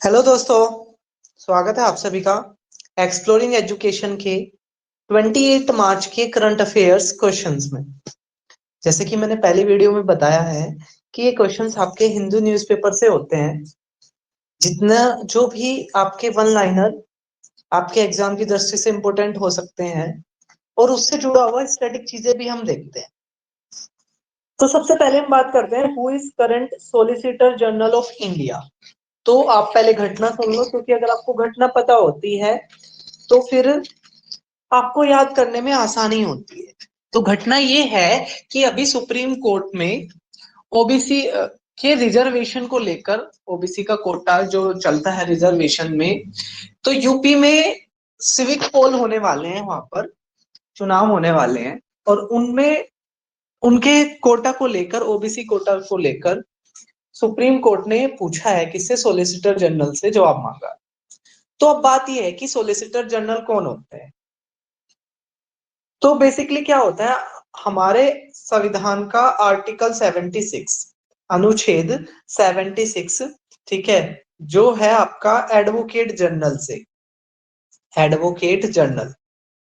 Hello दोस्तों, स्वागत है आप सभी का एक्सप्लोरिंग एजुकेशन के 28 मार्च के करंट अफेयर्स क्वेश्चंस में। जैसे कि मैंने पहली वीडियो में बताया है कि ये क्वेश्चंस आपके हिंदू न्यूज़पेपर से होते हैं। जितना जो भी आपके वन लाइनर आपके एग्जाम की दृष्टि से इंपॉर्टेंट हो सकते हैं और उससे जुड़ा हुआ स्टैटिक चीजें भी हम देखते हैं। तो सबसे पहले हम बात करते हैं who is current solicitor general of India. तो आप पहले घटना सुन लो, क्योंकि अगर आपको घटना पता होती है तो फिर आपको याद करने में आसानी होती है। तो घटना ये है कि अभी सुप्रीम कोर्ट में ओबीसी के रिजर्वेशन को लेकर, ओबीसी का कोटा जो चलता है रिजर्वेशन में, तो यूपी में सिविक पोल होने वाले हैं, वहां पर चुनाव होने वाले हैं और उनमें उनके कोटा को लेकर, ओबीसी कोटा को लेकर सुप्रीम कोर्ट ने पूछा है किससे, सॉलिसिटर जनरल से जवाब मांगा। तो अब बात यह है कि सॉलिसिटर जनरल कौन होते हैं। तो बेसिकली क्या होता है, हमारे संविधान का आर्टिकल 76 अनुच्छेद 76, ठीक है, जो है आपका एडवोकेट जनरल से, एडवोकेट जनरल,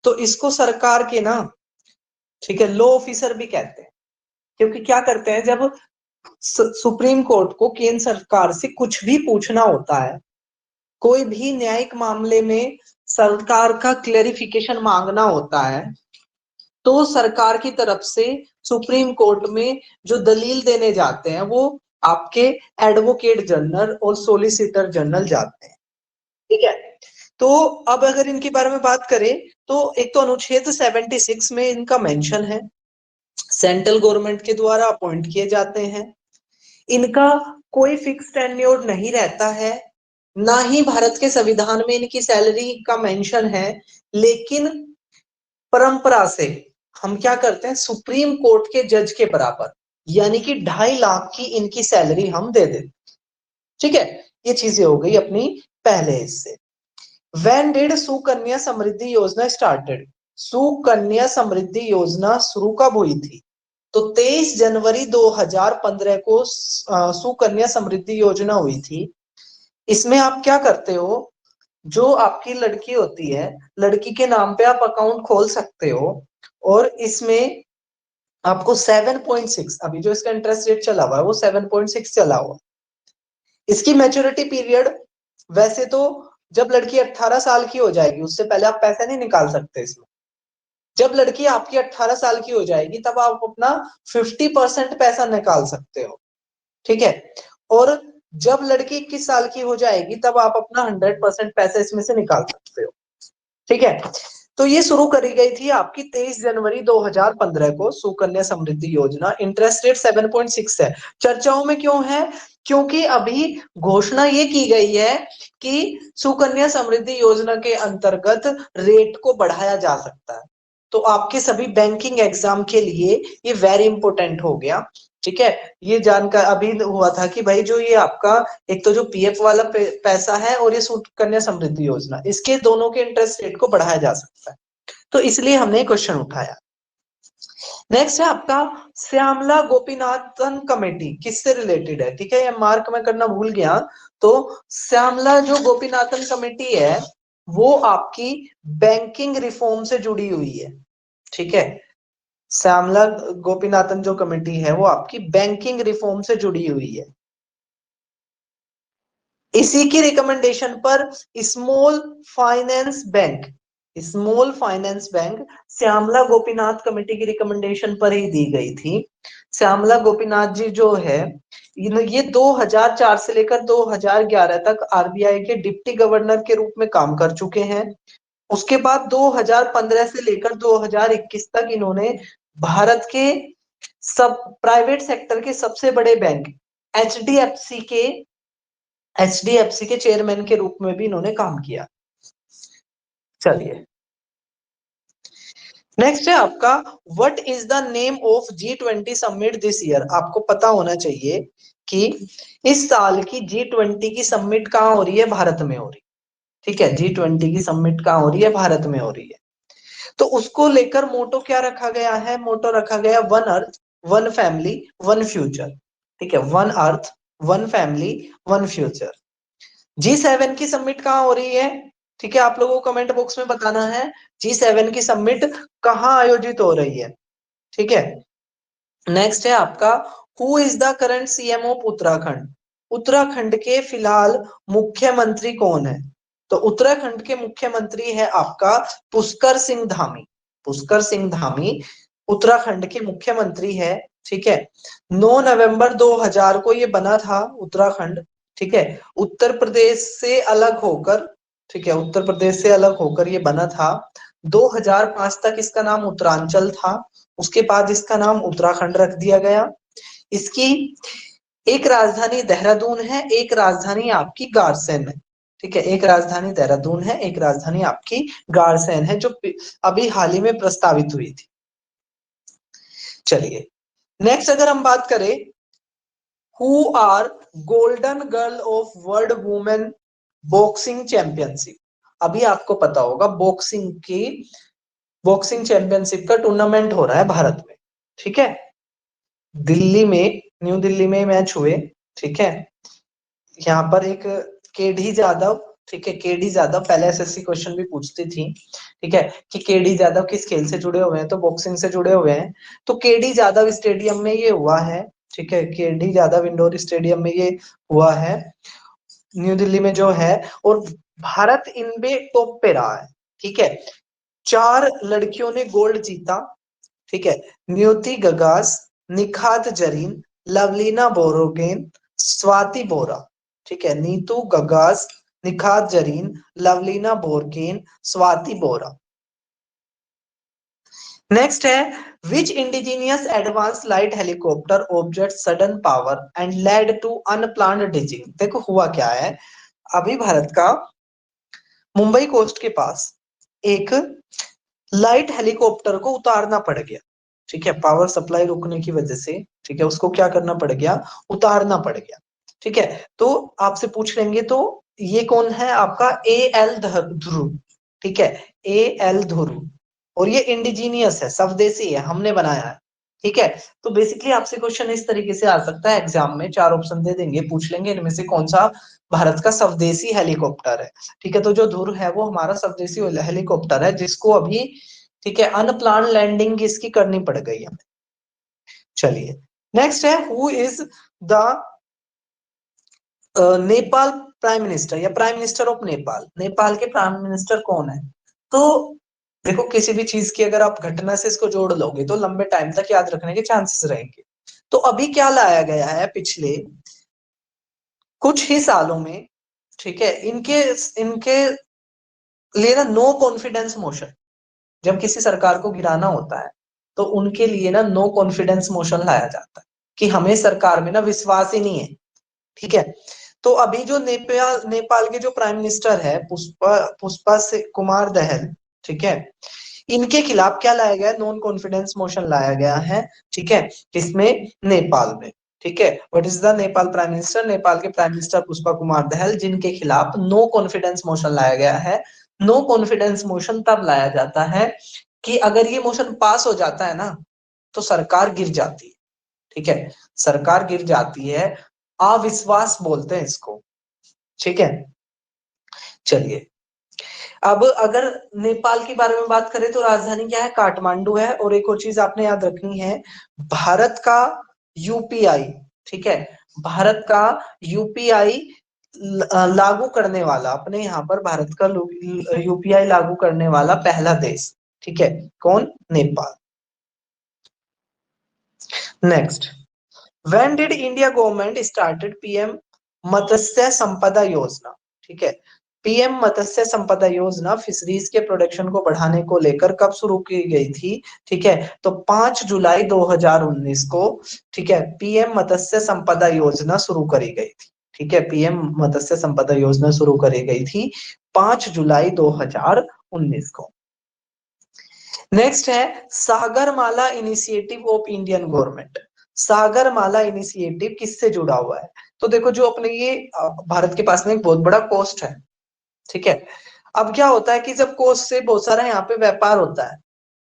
तो इसको सरकार के ना, ठीक है, लॉ ऑफिसर भी कहते हैं। क्योंकि क्या करते हैं, जब सुप्रीम कोर्ट को केंद्र सरकार से कुछ भी पूछना होता है, कोई भी न्यायिक मामले में सरकार का क्लेरिफिकेशन मांगना होता है, तो सरकार की तरफ से सुप्रीम कोर्ट में जो दलील देने जाते हैं वो आपके एडवोकेट जनरल और सॉलिसिटर जनरल जाते हैं। ठीक है, तो अब अगर इनके बारे में बात करें तो एक तो अनुच्छेद 76 में इनका मेंशन है, सेंट्रल गवर्नमेंट के द्वारा अपॉइंट किए जाते हैं, इनका कोई फिक्स टेन्योर नहीं रहता है, ना ही भारत के संविधान में इनकी सैलरी का मेंशन है। लेकिन परंपरा से हम क्या करते हैं, सुप्रीम कोर्ट के जज के बराबर यानी कि 2.5 लाख की इनकी सैलरी हम दे देते। ठीक है, ये चीजें हो गई अपनी पहले हिस्से। व्हेन डिड सुकन्या समृद्धि योजना स्टार्टेड, सुकन्या समृद्धि योजना शुरू कब हुई थी? तो 23 जनवरी 2015 को सुकन्या समृद्धि योजना हुई थी। इसमें आप क्या करते हो, जो आपकी लड़की होती है, लड़की के नाम पे आप अकाउंट खोल सकते हो और इसमें आपको 7.6, अभी जो इसका इंटरेस्ट रेट चला हुआ है वो 7.6 चला हुआ। इसकी मैच्योरिटी पीरियड, वैसे तो जब लड़की 18 साल की हो जाएगी उससे पहले आप पैसे नहीं निकाल सकते इसमें। जब लड़की आपकी 18 साल की हो जाएगी तब आप अपना 50% पैसा निकाल सकते हो। ठीक है, और जब लड़की 21 साल की हो जाएगी तब आप अपना 100% पैसा इसमें से निकाल सकते हो। ठीक है, तो ये शुरू करी गई थी आपकी 23 जनवरी 2015 को सुकन्या समृद्धि योजना। इंटरेस्ट रेट 7.6 है। चर्चाओं में क्यों है? क्योंकि अभी घोषणा ये की गई है कि सुकन्या समृद्धि योजना के अंतर्गत रेट को बढ़ाया जा सकता है। तो आपके सभी बैंकिंग एग्जाम के लिए ये वेरी इंपॉर्टेंट हो गया। ठीक है, ये जानकर अभी हुआ था कि भाई जो ये आपका एक तो जो पीएफ वाला पैसा है और ये सुकन्या समृद्धि योजना, इसके दोनों के इंटरेस्ट रेट को बढ़ाया जा सकता है, तो इसलिए हमने क्वेश्चन उठाया। नेक्स्ट है आपका श्यामला गोपीनाथन कमेटी, किससे रिलेटेड है? ठीक है, ये मार्क में करना भूल गया। तो श्यामला जो गोपीनाथन कमेटी है वो आपकी बैंकिंग रिफॉर्म से जुड़ी हुई है। ठीक है, श्यामला गोपीनाथन जो कमेटी है वो आपकी बैंकिंग रिफॉर्म से जुड़ी हुई है। इसी की रिकमेंडेशन पर small finance bank, small finance bank Shyamala Gopinath committee की रिकमेंडेशन पर ही दी गई थी। श्यामला गोपीनाथ जी जो है ये 2004 से लेकर 2011 तक आरबीआई के डिप्टी गवर्नर के रूप में काम कर चुके हैं। उसके बाद 2015 से लेकर 2021 तक इन्होंने भारत के सब प्राइवेट सेक्टर के सबसे बड़े बैंक एचडीएफसी के चेयरमैन के रूप में भी इन्होंने काम किया। चलिए, नेक्स्ट है आपका what is the name of G20 summit this year. आपको पता होना चाहिए कि इस साल की G20 की समिट कहाँ हो रही है? भारत में हो रही है। ठीक है, G20 की समिट कहाँ हो रही है? भारत में हो रही है। तो उसको लेकर मोटो क्या रखा गया है? मोटो रखा गया one earth one family one future. ठीक है, one earth one family one future. G7 की समिट कहाँ हो रही है? ठीक है, आप लोगों को कमेंट बॉक्स में बताना है G7 की समिट कहाँ आयोजित हो रही है। ठीक है, नेक्स्ट है आपका, who is the current CM of Uttarakhand? Uttarakhand के फिलहाल मुख्यमंत्री कौन है? तो उत्तराखंड के मुख्यमंत्री है आपका पुष्कर सिंह धामी। पुष्कर सिंह धामी उत्तराखंड के मुख्यमंत्री है। ठीक है, 9 नवंबर 2000 को ये बना था उत्तराखंड। ठीक है, उत्तर प्रदेश से अलग होकर, ठीक है, उत्तर प्रदेश से अलग होकर ये बना था। 2005 तक इसका नाम उत्तरांचल था, उसके बाद इसका नाम उत्तराखंड रख दिया गया। इसकी एक राजधानी देहरादून है, एक राजधानी आपकी गारसेन है। ठीक है, एक राजधानी देहरादून है, एक राजधानी आपकी गारसेन है, जो अभी हाल ही में प्रस्तावित हुई थी। चलिए नेक्स्ट अगर हम बात करें, who are golden girl of world women boxing championship? अभी आपको पता होगा बॉक्सिंग चैंपियनशिप का टूर्नामेंट हो रहा है भारत में। ठीक है, दिल्ली में, न्यू दिल्ली में मैच हुए। ठीक है, यहाँ पर एक केडी जादव, ठीक है, केडी जादव पहले एसएससी क्वेश्चन भी पूछती थी। ठीक है, कि केडी जादव किस खेल से जुड़े हुए हैं? तो बॉक्सिंग से जुड़े हुए हैं। तो केडी जादव स्टेडियम में ये हुआ है। ठीक है, केडी जादव इंडोर स्टेडियम में ये हुआ है, न्यू दिल्ली में जो है। और भारत इनमें टॉप पे रहा है। ठीक है, 4 लड़कियों ने गोल्ड जीता। ठीक है, न्योती गगास, निखात जरीन, लवलीना बोरोगेन, स्वाति बोरा। ठीक है, नीतू गगास, निखात जरीन, लवलीना बोरगेन, स्वाति बोरा। नेक्स्ट है, which indigenous advanced light helicopter object sudden power and led to unplanned ditching? देखो हुआ क्या है, अभी भारत का मुंबई कोस्ट के पास एक लाइट हेलीकॉप्टर को उतारना पड़ गया। ठीक है, पावर सप्लाई रुकने की वजह से, ठीक है, उसको क्या करना पड़ गया? उतारना पड़ गया। ठीक है, तो आपसे पूछ लेंगे तो ये कौन है? आपका ए एल ध्रुव। ठीक है, ए एल ध्रुव, और ये इंडिजीनियस है, स्वदेशी है, हमने बनाया है। ठीक है, तो बेसिकली आपसे क्वेश्चन इस तरीके से आ सकता है एग्जाम में, 4 ऑप्शन दे देंगे, पूछ लेंगे इनमें से कौन सा भारत का स्वदेशी हेलीकॉप्टर है। ठीक है, तो जो ध्रुव है वो हमारा स्वदेशी हेलीकॉप्टर है, जिसको अभी, ठीक है, अनप्लान लैंडिंग इसकी करनी पड़ गई हमें। चलिए नेक्स्ट है, who is the Nepal prime minister या prime minister of Nepal? Nepal के प्राइम मिनिस्टर कौन है? तो देखो, किसी भी चीज की अगर आप घटना से इसको जोड़ लोगे तो लंबे टाइम तक याद रखने के चांसेस रहेंगे। तो अभी क्या लाया गया है पिछले कुछ ही सालों में? ठीक है, इनके इनके लिए ना नो कॉन्फिडेंस मोशन, जब किसी सरकार को गिराना होता है तो उनके लिए ना नो कॉन्फिडेंस मोशन लाया जाता है कि हमें सरकार में ना विश्वास ही नहीं है। ठीक है, तो अभी जो नेपाल के जो प्राइम मिनिस्टर है पुष्पा पुष्पा से कुमार दहल, ठीक है, इनके खिलाफ क्या लाया गया? नॉन कॉन्फिडेंस मोशन लाया गया है। ठीक है, किसमें? नेपाल में। ठीक है, what is the Nepal prime minister? Nepal के प्राइम मिनिस्टर पुष्पा कुमार दहल, जिनके खिलाफ नो कॉन्फिडेंस मोशन लाया गया है। नो कॉन्फिडेंस मोशन तब लाया जाता है कि अगर ये मोशन पास हो जाता है ना तो सरकार गिर जाती है। ठीक है, सरकार गिर जाती है, अविश्वास बोलते हैं इसको। ठीक है, चलिए अब अगर नेपाल के बारे में बात करें तो राजधानी क्या है? काठमांडू है। और एक और चीज आपने याद रखनी है, भारत का यूपीआई, ठीक है, भारत का यूपीआई लागू करने वाला, अपने यहाँ पर भारत का यूपीआई लागू करने वाला पहला देश, ठीक है, कौन? Nepal. Next, when did India government started PM Matsya Sampada Yojana? ठीक है, पीएम मत्स्य संपदा योजना फिशरीज के प्रोडक्शन को बढ़ाने को लेकर कब शुरू की गई थी? ठीक है, तो 5 जुलाई 2019 को, ठीक है, पीएम मत्स्य संपदा योजना शुरू करी गई थी। ठीक है, पीएम मत्स्य संपदा योजना शुरू करी गई थी 5 जुलाई 2019 को। नेक्स्ट है, Sagarmala initiative of Indian government. Sagarmala initiative किससे जुड़ा हुआ है? तो देखो, जो अपने ये भारत के पास में एक बहुत बड़ा कोस्ट है। ठीक है, अब क्या होता है कि जब कोस्ट से बहुत सारा यहाँ पे व्यापार होता है,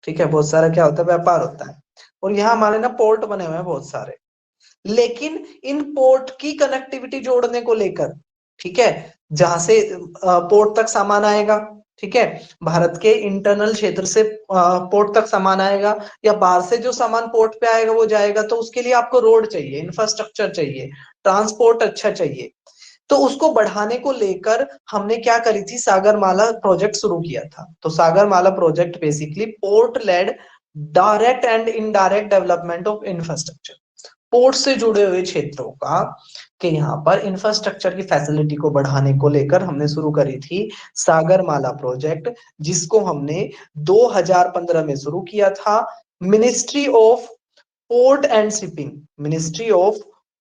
ठीक है, बहुत सारा क्या होता है? व्यापार होता है। और यहाँ हमारे ना पोर्ट बने हुए हैं बहुत सारे, लेकिन इन पोर्ट की कनेक्टिविटी जोड़ने को लेकर, ठीक है, जहां से पोर्ट तक सामान आएगा, ठीक है, भारत के इंटरनल क्षेत्र से पोर्ट तक सामान आएगा, या बाहर से जो सामान पोर्ट पे आएगा वो जाएगा, तो उसके लिए आपको रोड चाहिए, इंफ्रास्ट्रक्चर चाहिए, ट्रांसपोर्ट अच्छा चाहिए। तो उसको बढ़ाने को लेकर हमने क्या करी थी, सागरमाला प्रोजेक्ट शुरू किया था। तो Sagarmala project basically port led direct and indirect development of infrastructure, port से जुड़े हुए क्षेत्रों का कि यहाँ पर इंफ्रास्ट्रक्चर की फैसिलिटी को बढ़ाने को लेकर हमने शुरू करी थी सागरमाला प्रोजेक्ट, जिसको हमने 2015 में शुरू किया था। Ministry of port and shipping, ministry of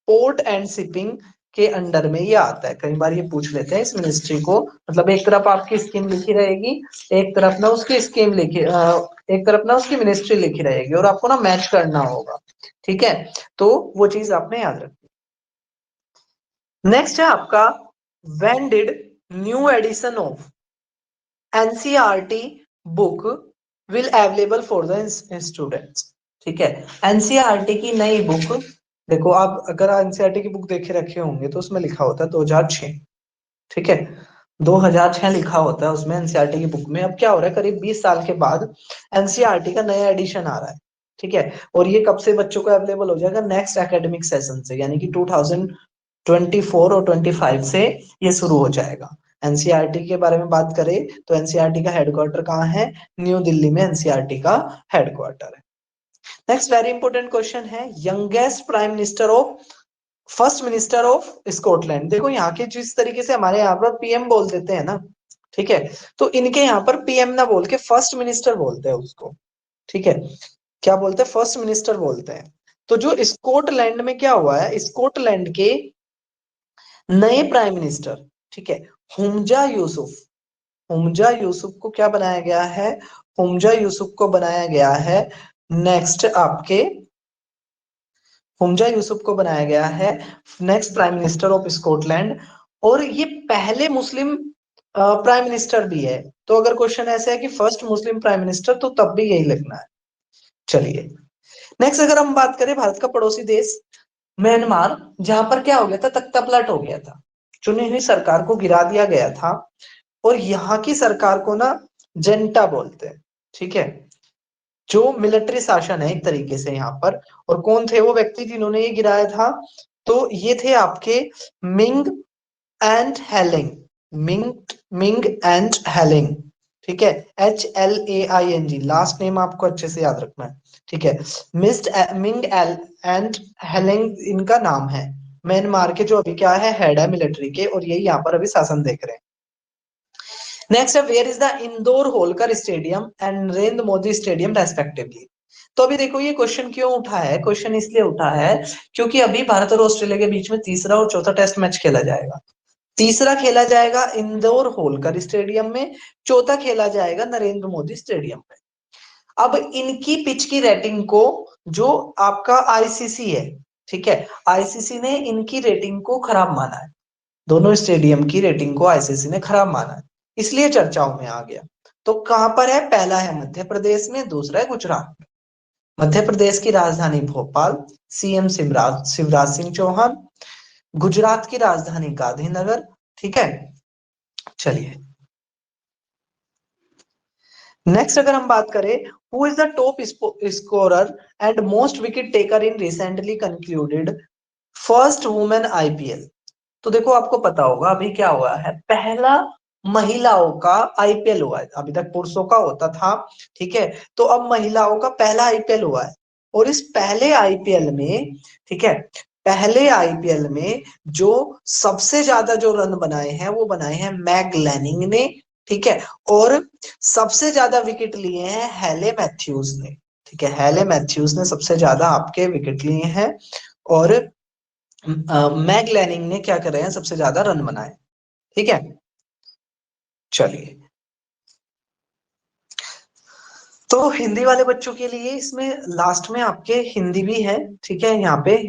port and shipping के अंडर में ये आता है। कई बार ये पूछ लेते हैं इस मिनिस्ट्री को, मतलब एक तरफ आपकी स्कीम लिखी रहेगी, एक तरफ ना उसकी स्कीम लिखी, एक तरफ ना उसकी मिनिस्ट्री लिखी रहेगी, और आपको ना मैच करना होगा, ठीक है, तो वो चीज आपने याद रखनी। नेक्स्ट है आपका, when did new edition of NCERT book will available for the students, ठीक है, एनसीईआरटी की नई बुक, देखो आप अगर एनसीईआरटी की बुक देखे रखे होंगे तो उसमें लिखा होता है 2006, ठीक है, 2006 लिखा होता है उसमें एनसीईआरटी की बुक में। अब क्या हो रहा है, करीब 20 साल के बाद एनसीईआरटी का नया एडिशन आ रहा है, ठीक है, और ये कब से बच्चों को अवेलेबल हो जाएगा, नेक्स्ट एकेडमिक सेशन से, यानी कि 2024 और 25 से ये शुरू हो जाएगा। एनसीईआरटी के बारे में बात करें तो एनसीईआरटी का हेडक्वार्टर कहाँ है, न्यू दिल्ली में एनसीईआरटी का हेडक्वार्टर है। नेक्स्ट वेरी इंपॉर्टेंट क्वेश्चन है, youngest prime minister of, first minister of Scotland. देखो यहाँ के जिस तरीके से हमारे यहाँ पर पीएम बोल देते हैं ना, ठीक है, तो इनके यहाँ पर पीएम ना बोल के फर्स्ट मिनिस्टर बोलते हैं उसको, ठीक है, क्या बोलते हैं, फर्स्ट मिनिस्टर बोलते हैं। तो जो स्कॉटलैंड में क्या हुआ है, स्कॉटलैंड के नए प्राइम मिनिस्टर, ठीक है, हुमजा यूसुफ, हुमजा यूसुफ को क्या बनाया गया है, हुमजा यूसुफ को बनाया गया है नेक्स्ट आपके, हुमजा यूसुफ को बनाया गया है next prime minister of Scotland, और ये पहले मुस्लिम प्राइम मिनिस्टर भी है। तो अगर क्वेश्चन ऐसा है कि फर्स्ट मुस्लिम प्राइम मिनिस्टर, तो तब भी यही लिखना है। चलिए नेक्स्ट, अगर हम बात करें भारत का पड़ोसी देश म्यांमार, जहां पर क्या हो गया था, तख्तापलट हो गया था, चुनी हुई सरकार को गिरा दिया गया था, और यहाँ की सरकार को ना जनता बोलते हैं, ठीक है, जो मिलिट्री शासन है एक तरीके से यहाँ पर। और कौन थे वो व्यक्ति जिन्होंने ये गिराया था, तो ये थे आपके Ming and hailing, Ming, Ming and hailing, ठीक है, HLAING, लास्ट नेम आपको अच्छे से याद रखना है, ठीक है, mist Ming L and hailing इनका नाम है, म्यांमार के जो अभी क्या है, हेड है मिलिट्री के, और यही यहाँ पर अभी शासन देख रहे हैं। नेक्स्ट है, where is the Indore Holkar stadium and Narendra Modi stadium respectively. तो अभी देखो ये क्वेश्चन क्यों उठा है, क्वेश्चन इसलिए उठा है क्योंकि अभी भारत और ऑस्ट्रेलिया के बीच में तीसरा और चौथा टेस्ट मैच खेला जाएगा। तीसरा खेला जाएगा इंदौर होलकर स्टेडियम में, चौथा खेला जाएगा नरेंद्र मोदी स्टेडियम में। अब इनकी पिच की रेटिंग को, जो आपका आईसीसी है, ठीक है, आईसीसी ने इनकी रेटिंग को खराब माना है, दोनों स्टेडियम की रेटिंग को आईसीसी ने खराब माना है, इसलिए चर्चाओं में आ गया। तो कहां पर है, पहला है मध्य प्रदेश में, दूसरा है गुजरात में। मध्य प्रदेश की राजधानी भोपाल, सीएम शिवराज शिवराज सिंह चौहान, गुजरात की राजधानी गांधीनगर, ठीक है। चलिए नेक्स्ट अगर हम बात करें, who is the top scorer and most wicket taker in recently concluded first women IPL. तो देखो आपको पता होगा अभी क्या हुआ है, पहला महिलाओं का आईपीएल हुआ है, अभी तक पुरुषों का होता था, ठीक है, तो अब महिलाओं का पहला आईपीएल हुआ है। और इस पहले आईपीएल में, ठीक है, पहले आईपीएल में जो सबसे ज्यादा जो रन बनाए हैं वो बनाए हैं मैग लैनिंग ने, ठीक है, और सबसे ज्यादा विकेट लिए हैं हेले मैथ्यूज ने, ठीक है, हेले मैथ्यूज ने सबसे ज्यादा आपके विकेट लिए हैं, और मैग लैनिंग ने क्या कर रहे हैं, सबसे ज्यादा रन बनाए, ठीक है। चलिए तो हिंदी वाले बच्चों के लिए इसमें लास्ट में आपके हिंदी भी है, ठीक है, यहाँ पे